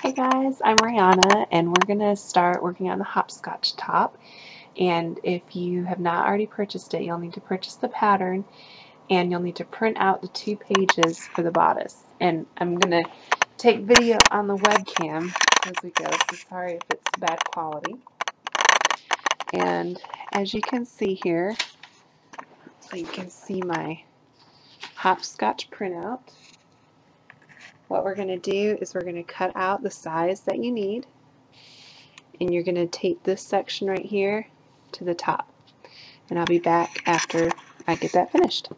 Hey guys, I'm Rihanna and we're going to start working on the hopscotch top. And if you have not already purchased it, you'll need to purchase the pattern and you'll need to print out the 2 pages for the bodice. And I'm going to take video on the webcam as we go, so sorry if it's bad quality. And as you can see here, so you can see my hopscotch printout. What we're going to do is we're going to cut out the size that you need, and you're going to tape this section right here to the top. And I'll be back after I get that finished.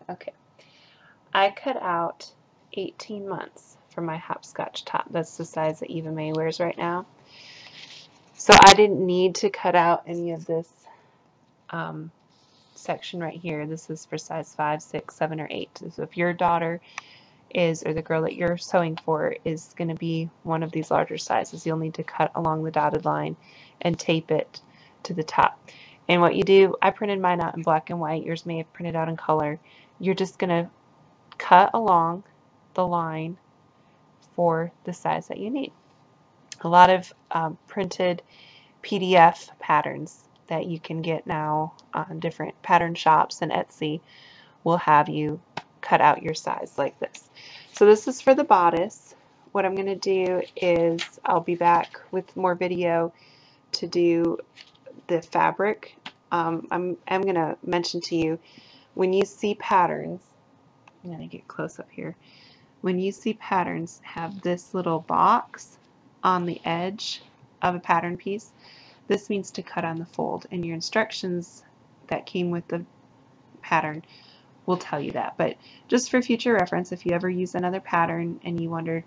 Okay, I cut out 18 months for my hopscotch top. That's the size that Eva May wears right now. So I didn't need to cut out any of this section right here. This is for size 5, 6, 7, or 8. So if your daughter is, or the girl that you're sewing for is going to be one of these larger sizes, you'll need to cut along the dotted line and tape it to the top. And what you do, I printed mine out in black and white. Yours may have printed out in color. You're just going to cut along the line for the size that you need. A lot of printed PDF patterns that you can get now on different pattern shops and Etsy will have you cut out your size like this. So this is for the bodice. What I'm going to do is I'll be back with more video to do the fabric. I'm going to mention to you, when you see patterns, I'm going to get close up here. When you see patterns have this little box on the edge of a pattern piece, this means to cut on the fold, and your instructions that came with the pattern will tell you that. But just for future reference, if you ever use another pattern and you wondered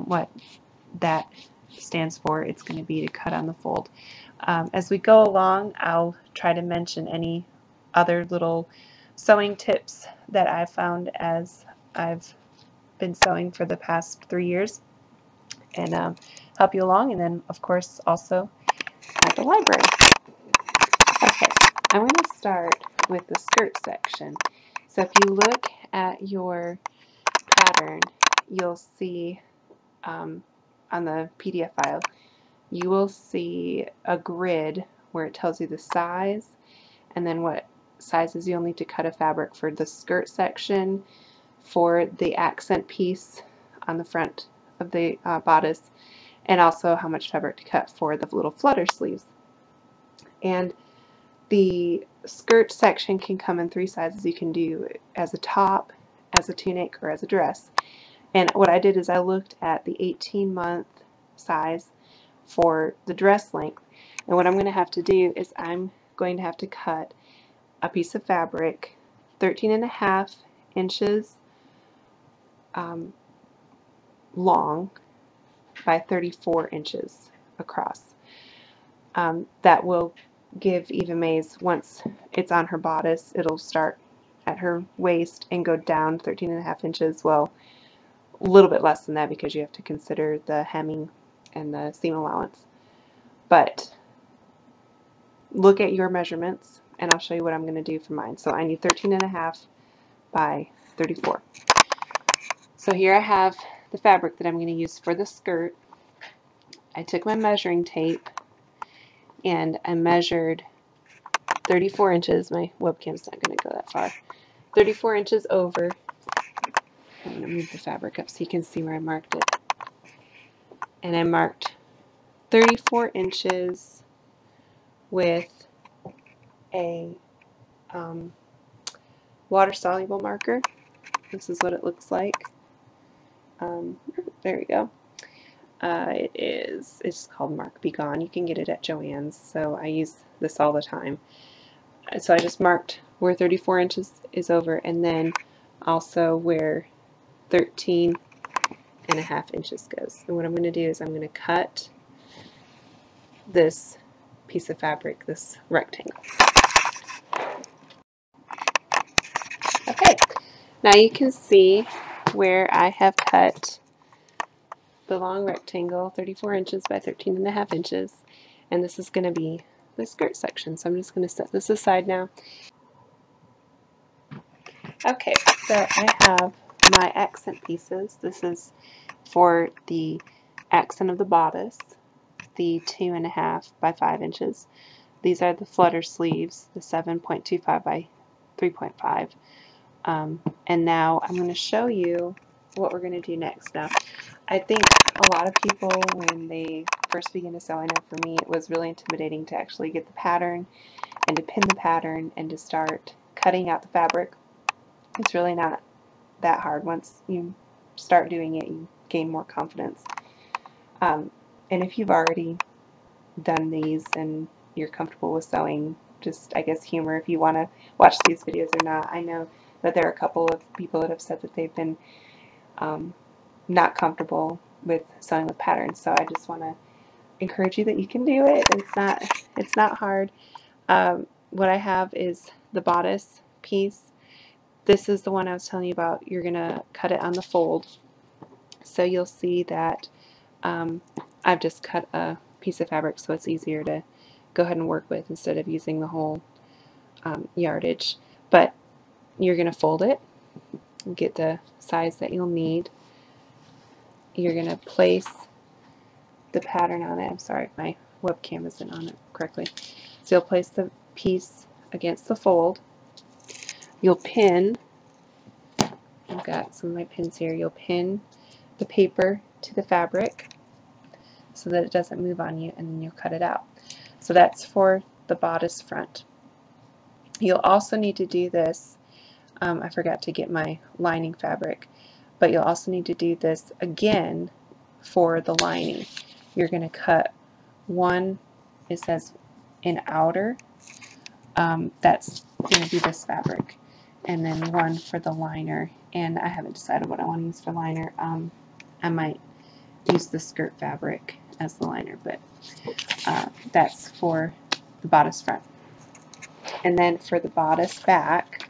what that stands for, it's going to be to cut on the fold. As we go along, I'll try to mention any other little sewing tips that I've found as I've been sewing for the past 3 years, and help you along, and then of course also at the library. Okay, I'm going to start with the skirt section. So if you look at your pattern, you'll see on the PDF file, you will see a grid where it tells you the size and then what sizes you'll need to cut a fabric for the skirt section, for the accent piece on the front of the bodice, and also how much fabric to cut for the little flutter sleeves. And the skirt section can come in 3 sizes. You can do as a top, as a tunic, or as a dress. And what I did is I looked at the 18-month size for the dress length. And what I'm going to have to do is I'm going to have to cut a piece of fabric 13.5 inches long by 34 inches across. That will give Eva May's, once it's on her bodice, it'll start at her waist and go down 13.5 inches. Well, a little bit less than that because you have to consider the hemming and the seam allowance. But look at your measurements and I'll show you what I'm going to do for mine. So I need 13.5 by 34. So here I have the fabric that I'm going to use for the skirt. I took my measuring tape and I measured 34 inches. My webcam's not going to go that far. 34 inches over. I'm going to move the fabric up so you can see where I marked it. And I marked 34 inches with a water-soluble marker. This is what it looks like. There we go. It's called Mark Be Gone. You can get it at Joann's, so I use this all the time. So I just marked where 34 inches is over, and then also where 13.5 inches goes. And what I'm going to do is I'm going to cut this piece of fabric, this rectangle. Okay, now you can see where I have cut the long rectangle, 34 inches by 13.5 inches, and this is going to be the skirt section. So I'm just going to set this aside now. Okay, so I have my accent pieces. This is for the accent of the bodice, the 2.5 by 5 inches. These are the flutter sleeves, the 7.25 by 3.5. And now I'm going to show you what we're going to do next. Now, I think a lot of people, when they first begin to sew, I know for me it was really intimidating to actually get the pattern and to pin the pattern and to start cutting out the fabric. It's really not that hard. Once you start doing it, you gain more confidence. And if you've already done these and you're comfortable with sewing, just, I guess, humor if you want to watch these videos or not. I know that there are a couple of people that have said that they've been not comfortable with sewing with patterns, so I just want to encourage you that you can do it. It's not hard. What I have is the bodice piece. This is the one I was telling you about. You're gonna cut it on the fold, so you'll see that I've just cut a piece of fabric so it's easier to go ahead and work with instead of using the whole yardage. But you're gonna fold it and get the size that you'll need. You're gonna place the pattern on it. I'm sorry, my webcam isn't on it correctly. So you'll place the piece against the fold. You'll pin, I've got some of my pins here, you'll pin the paper to the fabric so that it doesn't move on you, and then you'll cut it out. So that's for the bodice front. You'll also need to do this, I forgot to get my lining fabric, but you'll also need to do this again for the lining. You're going to cut one, it says an outer, that's going to be this fabric, and then one for the liner, and I haven't decided what I want to use for liner. I might use the skirt fabric as the liner, but that's for the bodice front. And then for the bodice back,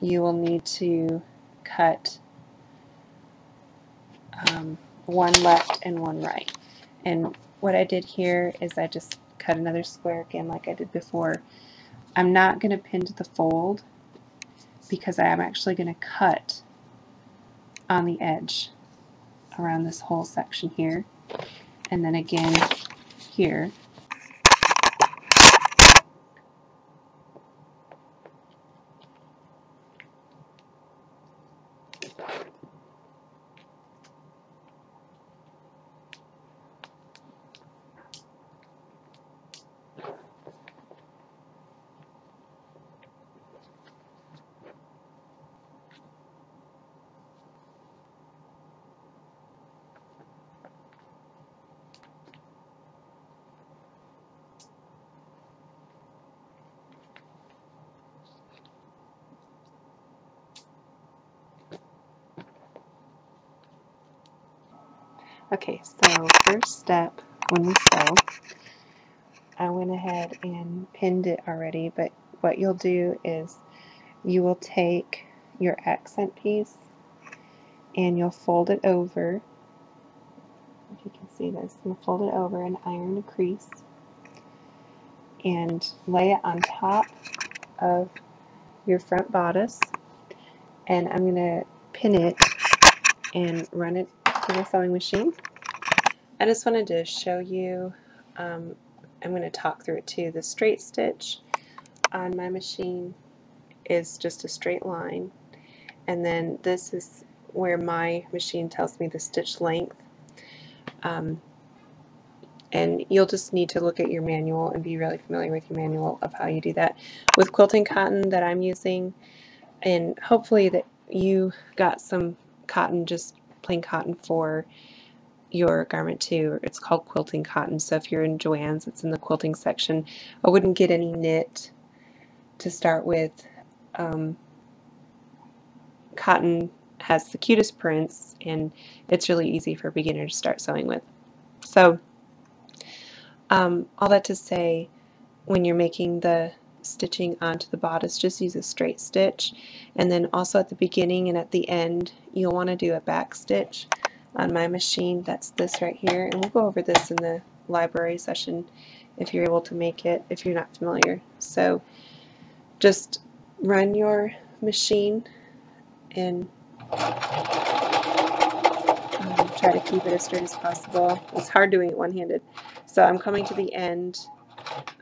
you will need to cut one left and one right. And what I did here is I just cut another square again like I did before. I'm not going to pin to the fold because I am actually going to cut on the edge around this whole section here, and then again here. Okay, so first step when we sew, I went ahead and pinned it already, but what you'll do is you will take your accent piece and you'll fold it over. If you can see this, you'll fold it over and iron a crease and lay it on top of your front bodice, and I'm going to pin it and run it through the sewing machine. I just wanted to show you, I'm going to talk through it too. The straight stitch on my machine is just a straight line, and then this is where my machine tells me the stitch length. And you'll just need to look at your manual and be really familiar with your manual of how you do that. With quilting cotton that I'm using, and hopefully that you got some cotton, just plain cotton for your garment too. It's called quilting cotton, so if you're in Joann's, it's in the quilting section. I wouldn't get any knit to start with. Cotton has the cutest prints, and it's really easy for a beginner to start sewing with. So all that to say, when you're making the stitching onto the bodice, just use a straight stitch, and then also at the beginning and at the end you'll want to do a back stitch. On my machine, that's this right here, and we'll go over this in the library session if you're able to make it, if you're not familiar. So just run your machine and Try to keep it as straight as possible. It's hard doing it one-handed. So I'm coming to the end.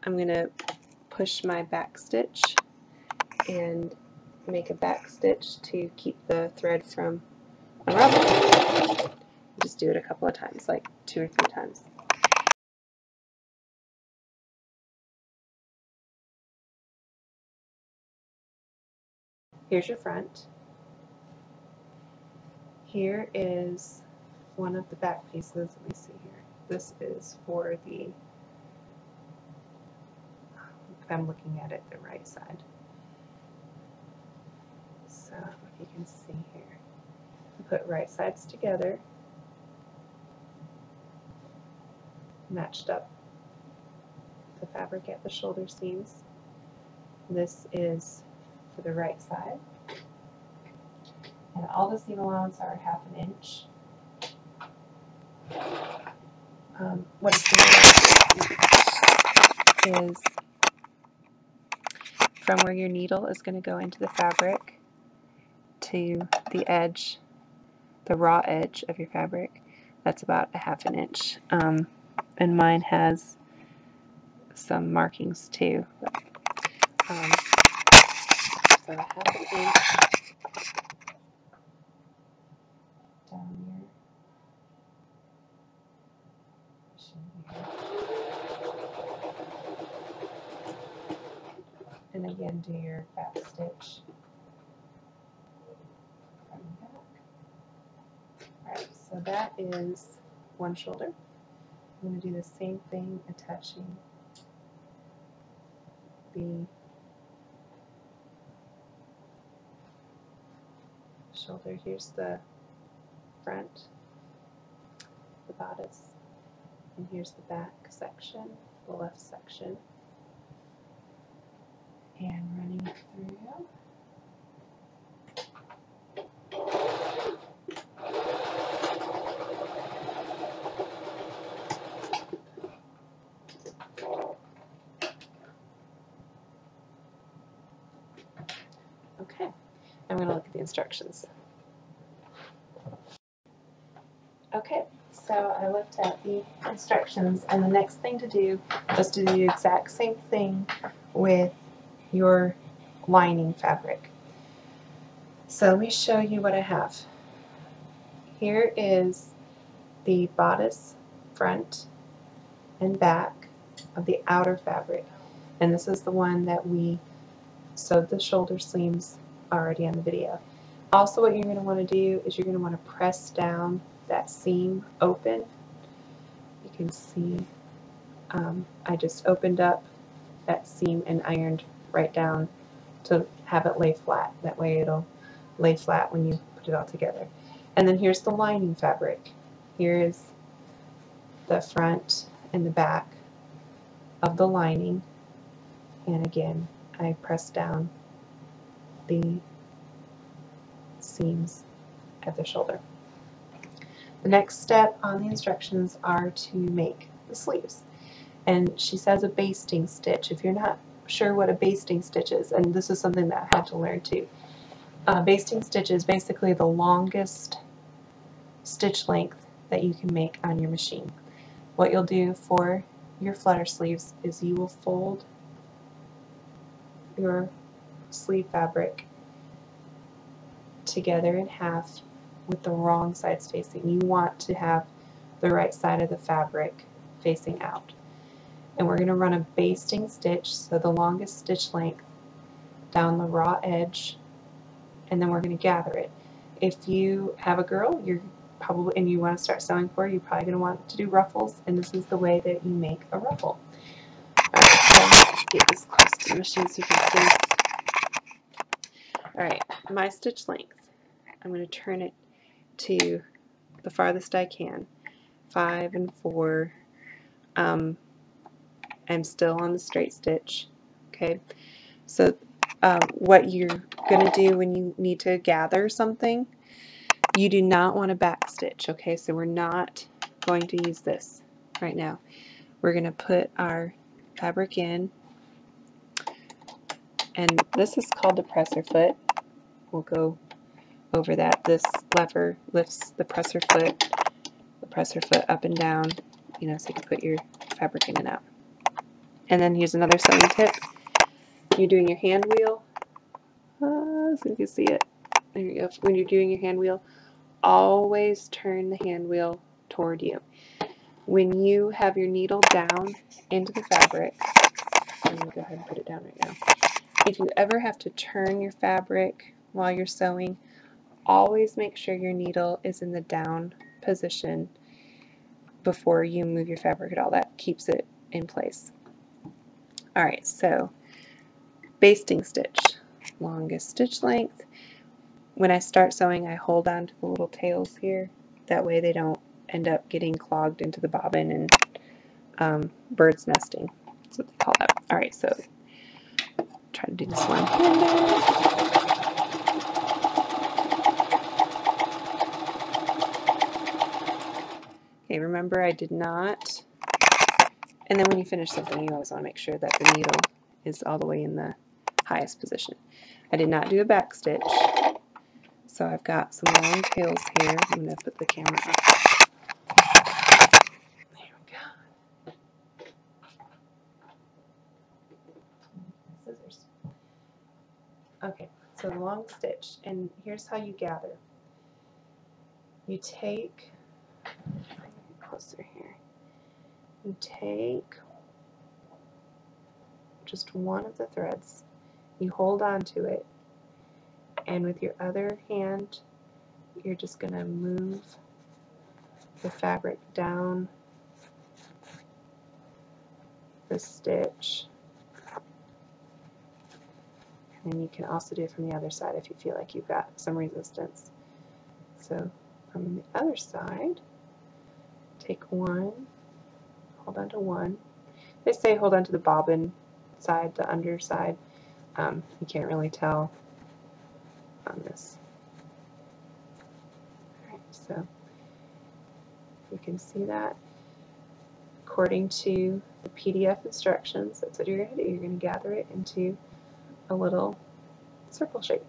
I'm going to push my back stitch and make a back stitch to keep the thread from unraveling. Just do it a couple of times, like 2 or 3 times. Here's your front. Here is one of the back pieces. Let me see here. This is for the, I'm looking at it the right side. So if you can see here, I put right sides together, matched up the fabric at the shoulder seams. This is for the right side. And all the seam allowance are 1/2 inch. What it's going to do is from where your needle is going to go into the fabric to the edge, the raw edge of your fabric, that's about 1/2 inch. And mine has some markings too. So 1/2 inch down here. And again, do your back stitch from the back. Alright, so that is one shoulder. I'm going to do the same thing, attaching the shoulder. Here's the front, the bodice, and here's the back section, the left section, and running it through. Okay, I'm going to look at the instructions. Okay, so I looked at the instructions, and the next thing to do is to do the exact same thing with your lining fabric. So let me show you what I have. Here is the bodice, front and back of the outer fabric, and this is the one that we sewed the shoulder seams already on the video. Also, what you're going to want to do is you're going to want to press down that seam open. You can see I just opened up that seam and ironed right down to have it lay flat. That way it'll lay flat when you put it all together. And then here's the lining fabric. Here is the front and the back of the lining, and again I press down the seams at the shoulder. The next step on the instructions are to make the sleeves, and she says a basting stitch. If you're not sure what a basting stitch is, and this is something that I had to learn too, basting stitch is basically the longest stitch length that you can make on your machine. What you'll do for your flutter sleeves is you will fold your sleeve fabric together in half with the wrong sides facing. You want to have the right side of the fabric facing out. And we're going to run a basting stitch, so the longest stitch length down the raw edge, and then we're going to gather it. If you have a girl, you're probably, and you want to start sewing for her, you're probably going to want to do ruffles, and this is the way that you make a ruffle. Alright, so let's get this close to the machine so you can see. Alright, my stitch length, I'm going to turn it to the farthest I can, 5 and 4. I'm still on the straight stitch. Okay, so what you're going to do when you need to gather something, you do not want to back stitch. Okay, so we're not going to use this right now. We're going to put our fabric in, and this is called the presser foot. We'll go over that. This lever lifts the presser foot up and down, you know, so you can put your fabric in and out. And then here's another sewing tip. You're doing your hand wheel. So you can see it. There you go. When you're doing your hand wheel, always turn the hand wheel toward you. When you have your needle down into the fabric, I'm going to go ahead and put it down right now. If you ever have to turn your fabric while you're sewing, always make sure your needle is in the down position before you move your fabric at all. That keeps it in place. Alright, so basting stitch, longest stitch length. When I start sewing, I hold on to the little tails here. That way they don't end up getting clogged into the bobbin and bird's nesting. That's what they call that. Alright, so try to do this one handed. Okay, remember I did not, and then when you finish something, you always want to make sure that the needle is all the way in the highest position. I did not do a back stitch, so I've got some long tails here. I'm going to put the camera up. There we go. Scissors. Okay, so the long stitch, and here's how you gather. You take, closer here, you take just one of the threads, you hold on to it, and with your other hand you're just going to move the fabric down the stitch, and then you can also do it from the other side if you feel like you've got some resistance. So from the other side, take one, hold on to one. They say hold on to the bobbin side, the underside. You can't really tell on this. Alright, so you can see that. According to the PDF instructions, that's what you're going to do. You're going to gather it into a little circle shape.